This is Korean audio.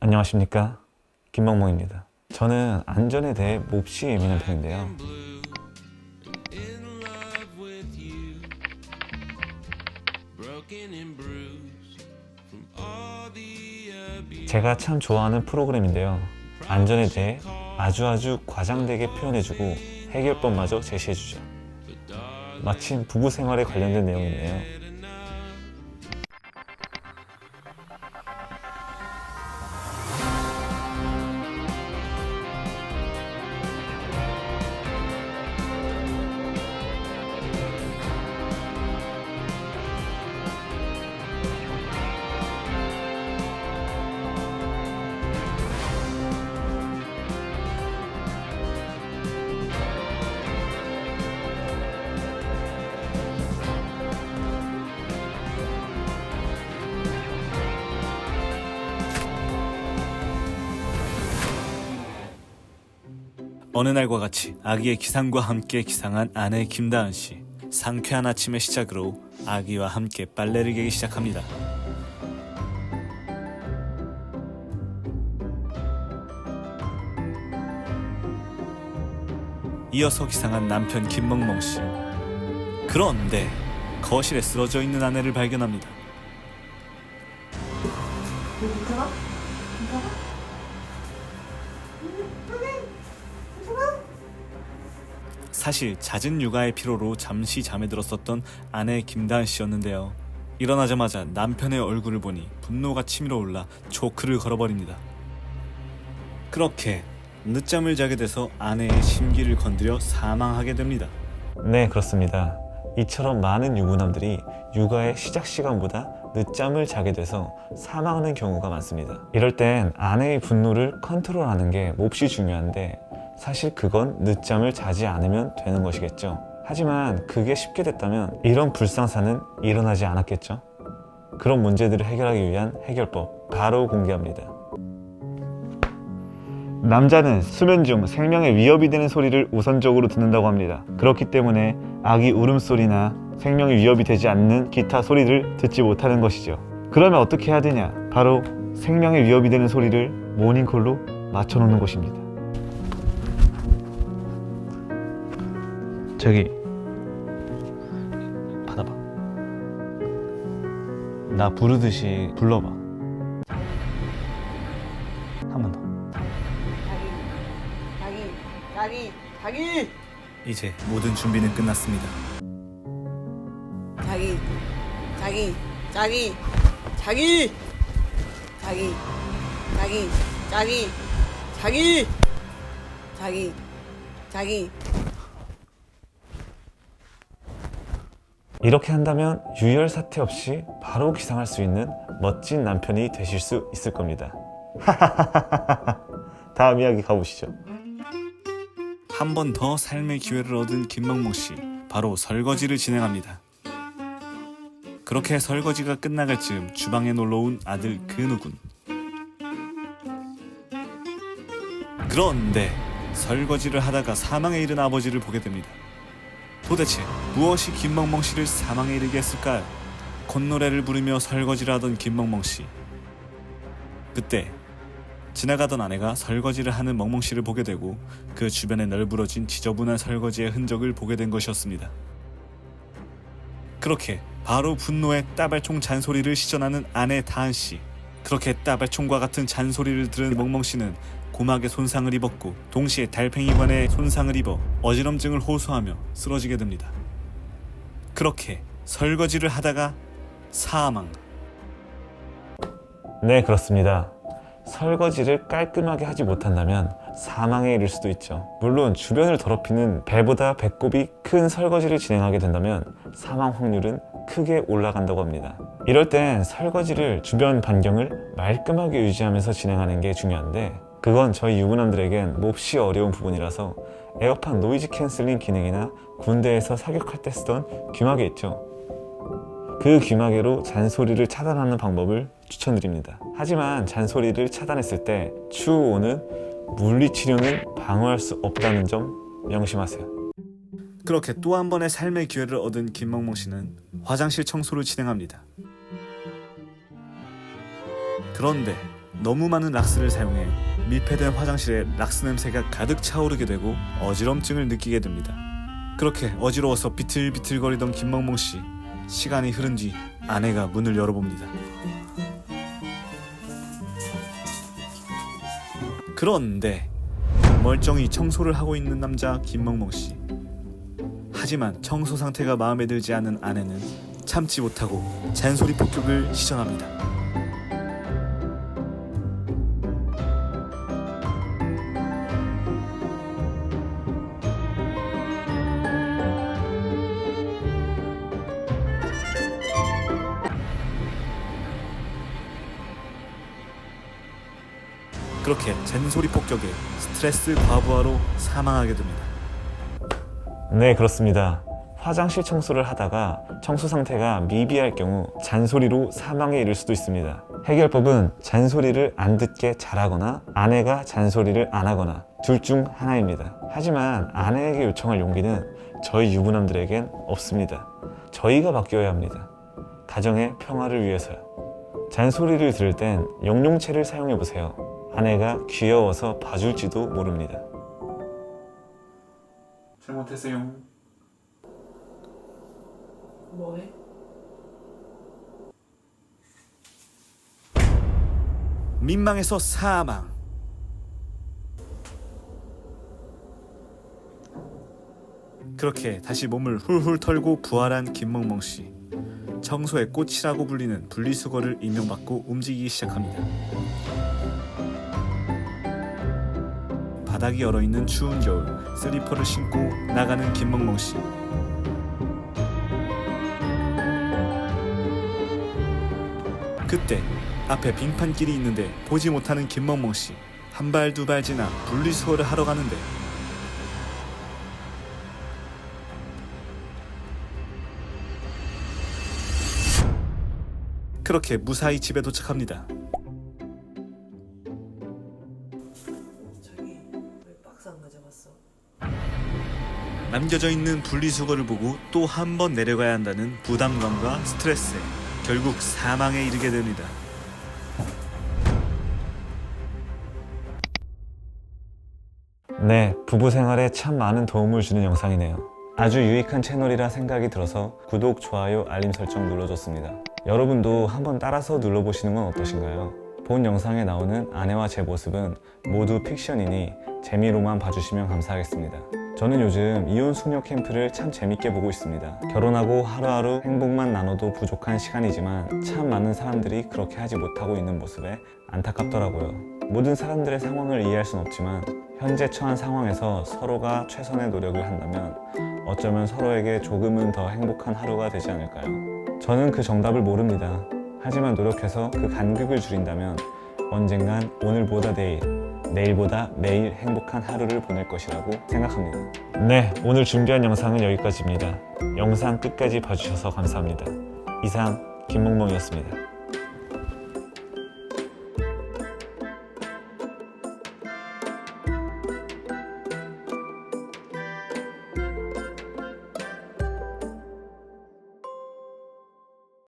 안녕하십니까, 김멍멍입니다. 저는 안전에 대해 몹시 예민한 편인데요. 제가 참 좋아하는 프로그램인데요. 안전에 대해 아주 과장되게 표현해주고 해결법마저 제시해주죠. 마침 부부 생활에 관련된 내용이네요. 어느 날과 같이 아기의 기상과 함께 기상한 아내 김다은 씨. 상쾌한 아침의 시작으로 아기와 함께 빨래를 개기 시작합니다. 이어서 기상한 남편 김멍멍 씨. 그런데 거실에 쓰러져 있는 아내를 발견합니다. 사실 잦은 육아의 피로로 잠시 잠에 들었었던 아내 김다은 씨였는데요. 일어나자마자 남편의 얼굴을 보니 분노가 치밀어 올라 초크를 걸어버립니다. 그렇게 늦잠을 자게 돼서 아내의 심기를 건드려 사망하게 됩니다. 네, 그렇습니다. 이처럼 많은 유부남들이 육아의 시작 시간보다 늦잠을 자게 돼서 사망하는 경우가 많습니다. 이럴 땐 아내의 분노를 컨트롤하는 게 몹시 중요한데 사실 그건 늦잠을 자지 않으면 되는 것이겠죠. 하지만 그게 쉽게 됐다면 이런 불상사는 일어나지 않았겠죠. 그런 문제들을 해결하기 위한 해결법 바로 공개합니다. 남자는 수면 중 생명에 위협이 되는 소리를 우선적으로 듣는다고 합니다. 그렇기 때문에 아기 울음소리나 생명에 위협이 되지 않는 기타 소리를 듣지 못하는 것이죠. 그러면 어떻게 해야 되냐? 바로 생명에 위협이 되는 소리를 모닝콜로 맞춰놓는 것입니다. 저기 받아봐. 나 부르듯이 불러봐. 한 번 더. 자기 이제 모든 준비는 끝났습니다. 자기 이렇게 한다면 유혈 사태 없이 바로 기상할 수 있는 멋진 남편이 되실 수 있을 겁니다. 다음 이야기 가보시죠. 한 번 더 삶의 기회를 얻은 김멍멍 씨. 바로 설거지를 진행합니다. 그렇게 설거지가 끝나갈 즈음 주방에 놀러온 아들 근우군. 그런데 설거지를 하다가 사망에 이른 아버지를 보게 됩니다. 도대체 무엇이 김멍멍 씨를 사망에 이르게 했을까요? 콧노래를 부르며 설거지를 하던 김멍멍 씨. 그때 지나가던 아내가 설거지를 하는 멍멍 씨를 보게 되고 그 주변에 널브러진 지저분한 설거지의 흔적을 보게 된 것이었습니다. 그렇게 바로 분노에 따발총 잔소리를 시전하는 아내 다은 씨. 그렇게 따발총과 같은 잔소리를 들은 멍멍 씨는 고막에 손상을 입었고 동시에 달팽이관에 손상을 입어 어지럼증을 호소하며 쓰러지게 됩니다. 그렇게 설거지를 하다가 사망. 네, 그렇습니다. 설거지를 깔끔하게 하지 못한다면 사망에 이를 수도 있죠. 물론 주변을 더럽히는 배보다 배꼽이 큰 설거지를 진행하게 된다면 사망 확률은 크게 올라간다고 합니다. 이럴 땐 설거지를 주변 반경을 말끔하게 유지하면서 진행하는 게 중요한데 그건 저희 유부남들에겐 몹시 어려운 부분이라서 에어팟 노이즈 캔슬링 기능이나 군대에서 사격할 때 쓰던 귀마개 있죠. 그 귀마개로 잔소리를 차단하는 방법을 추천드립니다. 하지만 잔소리를 차단했을 때 추후오는 물리치료는 방어할 수 없다는 점 명심하세요. 그렇게 또 한 번의 삶의 기회를 얻은 김멍멍 씨는 화장실 청소를 진행합니다. 그런데 너무 많은 락스를 사용해 밀폐된 화장실에 락스 냄새가 가득 차오르게 되고 어지럼증을 느끼게 됩니다. 그렇게 어지러워서 비틀비틀거리던 김멍멍 씨. 시간이 흐른 뒤 아내가 문을 열어봅니다. 그런데 멀쩡히 청소를 하고 있는 남자 김멍멍 씨. 하지만 청소 상태가 마음에 들지 않은 아내는 참지 못하고 잔소리 폭격을 시전합니다. 그렇게 잔소리 폭격에 스트레스 과부하로 사망하게 됩니다. 네, 그렇습니다. 화장실 청소를 하다가 청소 상태가 미비할 경우 잔소리로 사망에 이를 수도 있습니다. 해결법은 잔소리를 안 듣게 잘하거나 아내가 잔소리를 안 하거나 둘 중 하나입니다. 하지만 아내에게 요청할 용기는 저희 유부남들에겐 없습니다. 저희가 바뀌어야 합니다. 가정의 평화를 위해서요. 잔소리를 들을 땐 용용체를 사용해보세요. 아내가 귀여워서 봐줄지도 모릅니다. 잘못했어요. 뭐해? 민망해서 사망. 그렇게 다시 몸을 훌훌 털고 부활한 김멍멍 씨. 청소의 꽃이라고 불리는 분리수거를 임명받고 움직이기 시작합니다. 바닥이 얼어있는 추운 겨울, 슬리퍼를 신고 나가는 김멍멍 씨. 그때 앞에 빙판길이 있는데 보지 못하는 김멍멍 씨. 한 발 두 발 지나 분리수거를 하러 가는데 그렇게 무사히 집에 도착합니다. 저기 왜 박스 안 가져갔어? 남겨져 있는 분리수거를 보고 또 한 번 내려가야 한다는 부담감과 스트레스에 결국 사망에 이르게 됩니다. 네, 부부 생활에 참 많은 도움을 주는 영상이네요. 아주 유익한 채널이라 생각이 들어서 구독, 좋아요, 알림 설정 눌러줬습니다. 여러분도 한번 따라서 눌러보시는 건 어떠신가요? 본 영상에 나오는 아내와 제 모습은 모두 픽션이니 재미로만 봐주시면 감사하겠습니다. 저는 요즘 이혼 수녀 캠프를 참 재밌게 보고 있습니다. 결혼하고 하루하루 행복만 나눠도 부족한 시간이지만 참 많은 사람들이 그렇게 하지 못하고 있는 모습에 안타깝더라고요. 모든 사람들의 상황을 이해할 순 없지만 현재 처한 상황에서 서로가 최선의 노력을 한다면 어쩌면 서로에게 조금은 더 행복한 하루가 되지 않을까요? 저는 그 정답을 모릅니다. 하지만 노력해서 그 간극을 줄인다면 언젠간 오늘보다 내일, 내일보다 매일 행복한 하루를 보낼 것이라고 생각합니다. 네, 오늘 준비한 영상은 여기까지입니다. 영상 끝까지 봐주셔서 감사합니다. 이상 김멍멍이었습니다.